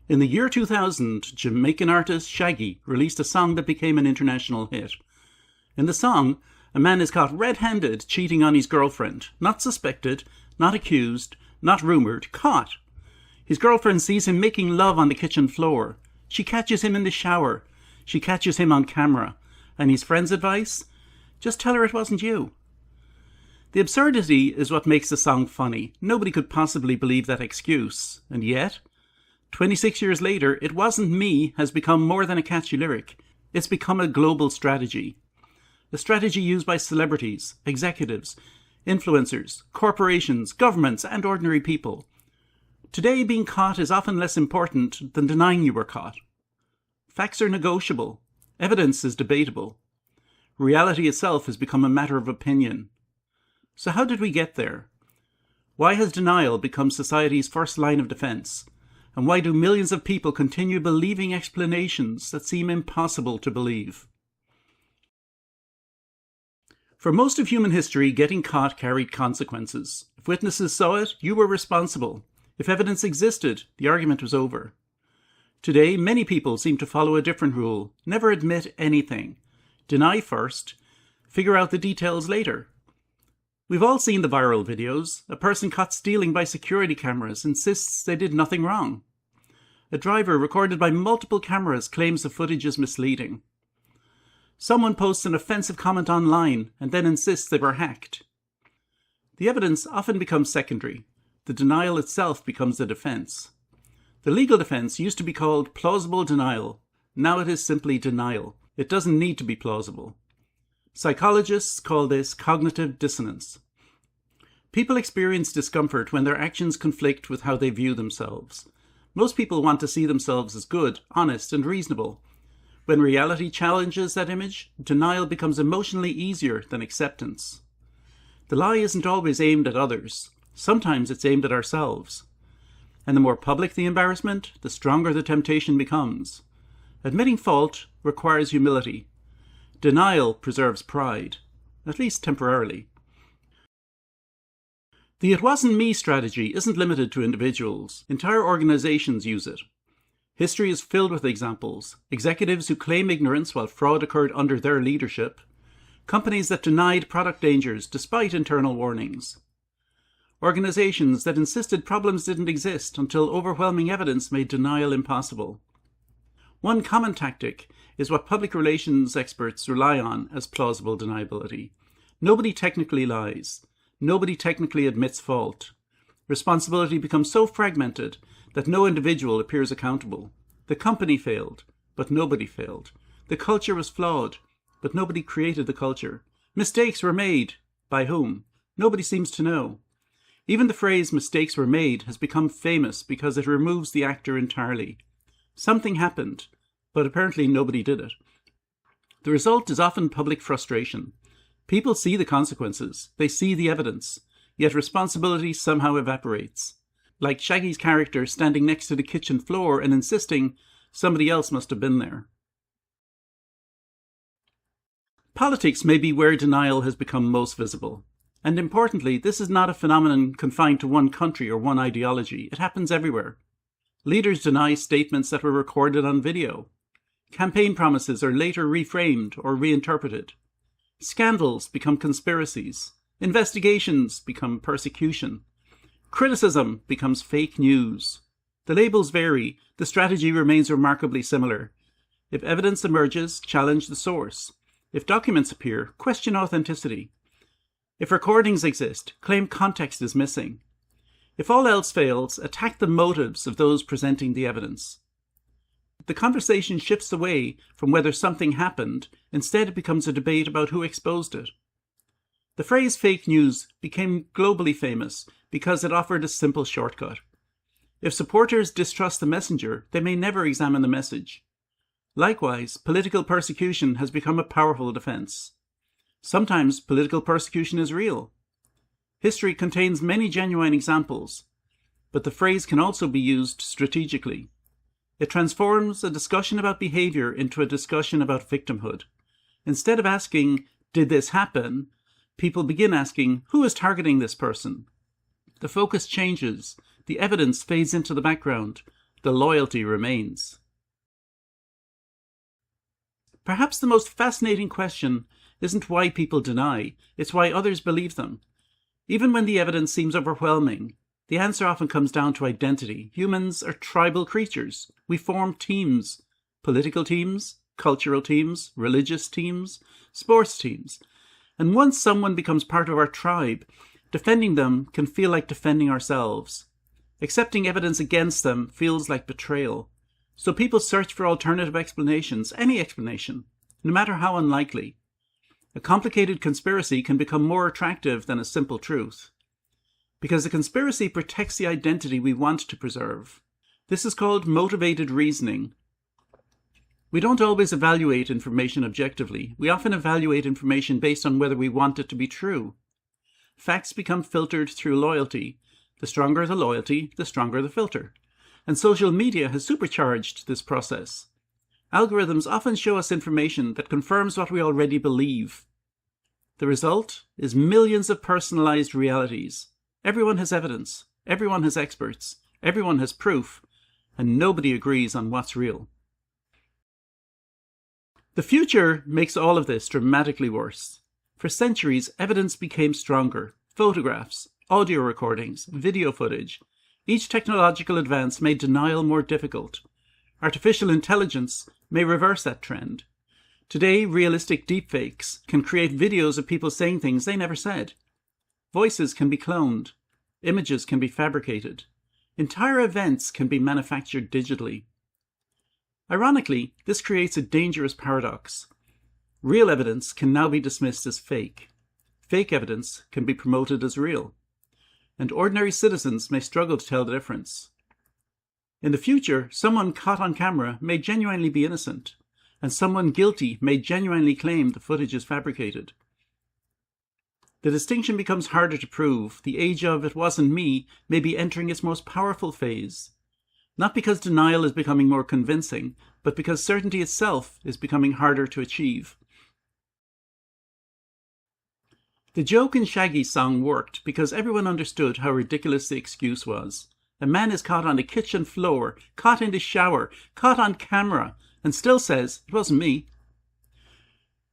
In the year 2000, Jamaican artist Shaggy released a song that became an international hit. In the song, a man is caught red-handed cheating on his girlfriend. Not suspected, not accused, not rumoured, caught. His girlfriend sees him making love on the kitchen floor. She catches him in the shower. She catches him on camera. And his friend's advice? Just tell her it wasn't you. The absurdity is what makes the song funny. Nobody could possibly believe that excuse. And yet, 26 years later, "It Wasn't Me" has become more than a catchy lyric. It's become a global strategy. A strategy used by celebrities, executives, influencers, corporations, governments, and ordinary people. Today, being caught is often less important than denying you were caught. Facts are negotiable. Evidence is debatable. Reality itself has become a matter of opinion. So how did we get there? Why has denial become society's first line of defense? And why do millions of people continue believing explanations that seem impossible to believe? For most of human history, getting caught carried consequences. If witnesses saw it, you were responsible. If evidence existed, the argument was over. Today, many people seem to follow a different rule. Never admit anything. Deny first. Figure out the details later. We've all seen the viral videos. A person caught stealing by security cameras insists they did nothing wrong. A driver recorded by multiple cameras claims the footage is misleading. Someone posts an offensive comment online and then insists they were hacked. The evidence often becomes secondary. The denial itself becomes the defense. The legal defense used to be called plausible denial. Now it is simply denial. It doesn't need to be plausible. Psychologists call this cognitive dissonance. People experience discomfort when their actions conflict with how they view themselves. Most people want to see themselves as good, honest, and reasonable. When reality challenges that image, denial becomes emotionally easier than acceptance. The lie isn't always aimed at others. Sometimes it's aimed at ourselves. And the more public the embarrassment, the stronger the temptation becomes. Admitting fault requires humility. Denial preserves pride, at least temporarily. The "it wasn't me" strategy isn't limited to individuals. Entire organizations use it. History is filled with examples. Executives who claim ignorance while fraud occurred under their leadership. Companies that denied product dangers despite internal warnings. Organizations that insisted problems didn't exist until overwhelming evidence made denial impossible. One common tactic is what public relations experts rely on as plausible deniability. Nobody technically lies. Nobody technically admits fault. Responsibility becomes so fragmented that no individual appears accountable. The company failed, but nobody failed. The culture was flawed, but nobody created the culture. Mistakes were made. By whom? Nobody seems to know. Even the phrase "mistakes were made" has become famous because it removes the actor entirely. Something happened, but apparently nobody did it. The result is often public frustration. People see the consequences, they see the evidence, yet responsibility somehow evaporates. Like Shaggy's character standing next to the kitchen floor and insisting somebody else must have been there. Politics may be where denial has become most visible. And importantly, this is not a phenomenon confined to one country or one ideology. It happens everywhere. Leaders deny statements that were recorded on video. Campaign promises are later reframed or reinterpreted. Scandals become conspiracies. Investigations become persecution. Criticism becomes fake news. The labels vary. The strategy remains remarkably similar. If evidence emerges, challenge the source. If documents appear, question authenticity. If recordings exist, claim context is missing. If all else fails, attack the motives of those presenting the evidence. The conversation shifts away from whether something happened. Instead, it becomes a debate about who exposed it. The phrase "fake news" became globally famous because it offered a simple shortcut. If supporters distrust the messenger, they may never examine the message. Likewise, political persecution has become a powerful defense. Sometimes political persecution is real. History contains many genuine examples, but the phrase can also be used strategically. It transforms a discussion about behavior into a discussion about victimhood. Instead of asking, "Did this happen?" people begin asking, "Who is targeting this person?" The focus changes. The evidence fades into the background. the loyalty remains. Perhaps the most fascinating question isn't why people deny, it's why others believe them. Even when the evidence seems overwhelming, the answer often comes down to identity. Humans are tribal creatures. We form teams, political teams, cultural teams, religious teams, sports teams. And once someone becomes part of our tribe, defending them can feel like defending ourselves. Accepting evidence against them feels like betrayal. So people search for alternative explanations, any explanation, no matter how unlikely. A complicated conspiracy can become more attractive than a simple truth, because the conspiracy protects the identity we want to preserve. This is called motivated reasoning. We don't always evaluate information objectively. We often evaluate information based on whether we want it to be true. Facts become filtered through loyalty. The stronger the loyalty, the stronger the filter. And social media has supercharged this process. Algorithms often show us information that confirms what we already believe. The result is millions of personalized realities. Everyone has evidence, everyone has experts, everyone has proof, and nobody agrees on what's real. The future makes all of this dramatically worse. For centuries, evidence became stronger. Photographs, audio recordings, video footage. Each technological advance made denial more difficult. Artificial intelligence may reverse that trend. Today, realistic deepfakes can create videos of people saying things they never said. Voices can be cloned. Images can be fabricated. Entire events can be manufactured digitally. Ironically, this creates a dangerous paradox. Real evidence can now be dismissed as fake. Fake evidence can be promoted as real. And ordinary citizens may struggle to tell the difference. In the future, someone caught on camera may genuinely be innocent, and someone guilty may genuinely claim the footage is fabricated. The distinction becomes harder to prove. The age of "it wasn't me" may be entering its most powerful phase. Not because denial is becoming more convincing, but because certainty itself is becoming harder to achieve. The joke in Shaggy's song worked because everyone understood how ridiculous the excuse was. A man is caught on the kitchen floor, caught in the shower, caught on camera, and still says, "it wasn't me."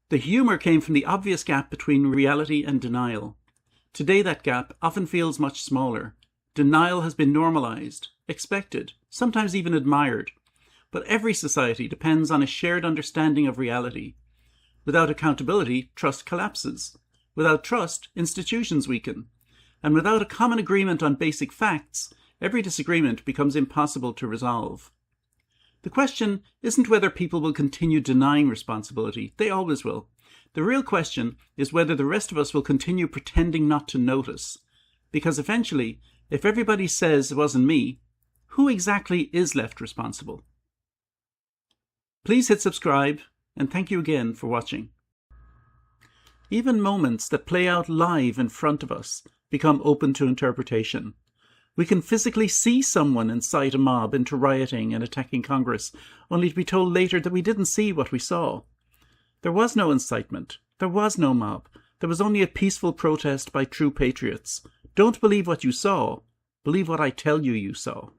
The humour came from the obvious gap between reality and denial. Today that gap often feels much smaller. Denial has been normalised, expected, sometimes even admired. But every society depends on a shared understanding of reality. Without accountability, trust collapses. Without trust, institutions weaken. And without a common agreement on basic facts, every disagreement becomes impossible to resolve. The question isn't whether people will continue denying responsibility. They always will. The real question is whether the rest of us will continue pretending not to notice. Because eventually, if everybody says it wasn't me, who exactly is left responsible? Please hit subscribe, and thank you again for watching. Even moments that play out live in front of us become open to interpretation. We can physically see someone incite a mob into rioting and attacking Congress, only to be told later that we didn't see what we saw. There was no incitement. There was no mob. There was only a peaceful protest by true patriots. Don't believe what you saw. Believe what I tell you you saw.